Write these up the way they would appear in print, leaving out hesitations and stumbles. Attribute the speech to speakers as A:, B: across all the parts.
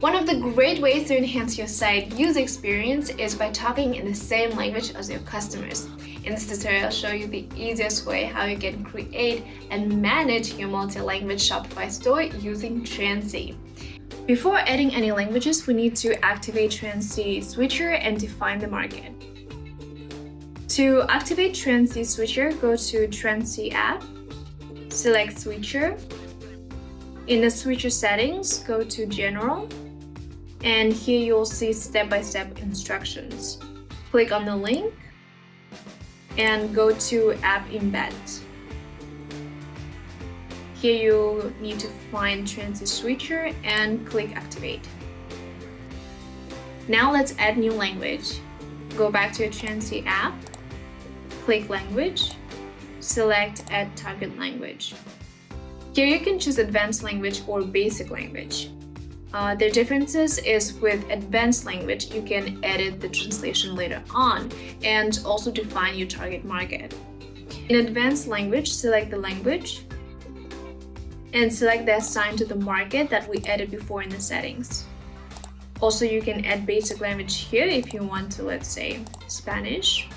A: One of the great ways to enhance your site user experience is by talking in the same language as your customers. In this tutorial, I'll show you the easiest way how you can create and manage your multi-language Shopify store using Transcy. Before adding any languages, we need to activate Transcy Switcher and define the market. To activate Transcy Switcher, go to Transcy app, select Switcher. In the Switcher settings, go to General, and here you'll see step-by-step instructions. Click on the link and go to App Embed. Here you need to find Transcy Switcher and click Activate. Now let's add new language. Go back to your Transcy app, click Language, select Add Target Language. Here you can choose Advanced Language or Basic Language. The differences is with Advanced Language, you can edit the translation later on and also define your target market. In Advanced Language, select the language and select the Assign to the market that we added before in the settings. Also, you can add Basic Language here if you want to, let's say, Spanish,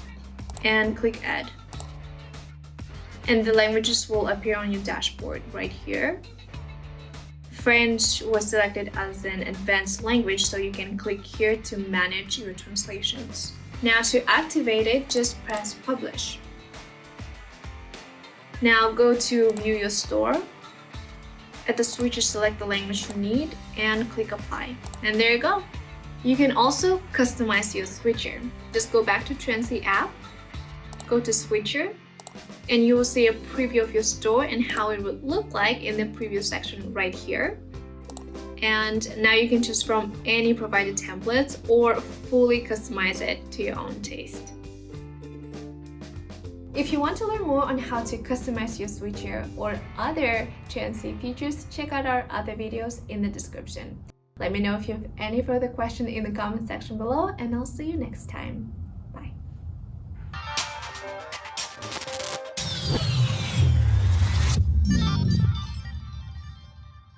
A: and click Add. And the languages will appear on your dashboard right here. French was selected as an advanced language, so you can click here to manage your translations. Now to activate it, just press Publish. Now go to View Your Store. At the switcher, select the language you need and click Apply. And there you go. You can also customize your switcher. Just go back to Transcy app, go to Switcher, and you will see a preview of your store and how it would look like in the preview section right here. And now you can choose from any provided templates or fully customize it to your own taste. If you want to learn more on how to customize your switcher or other Transcy features, check out our other videos in the description. Let me know if you have any further questions in the comment section below, and I'll see you next time. Bye.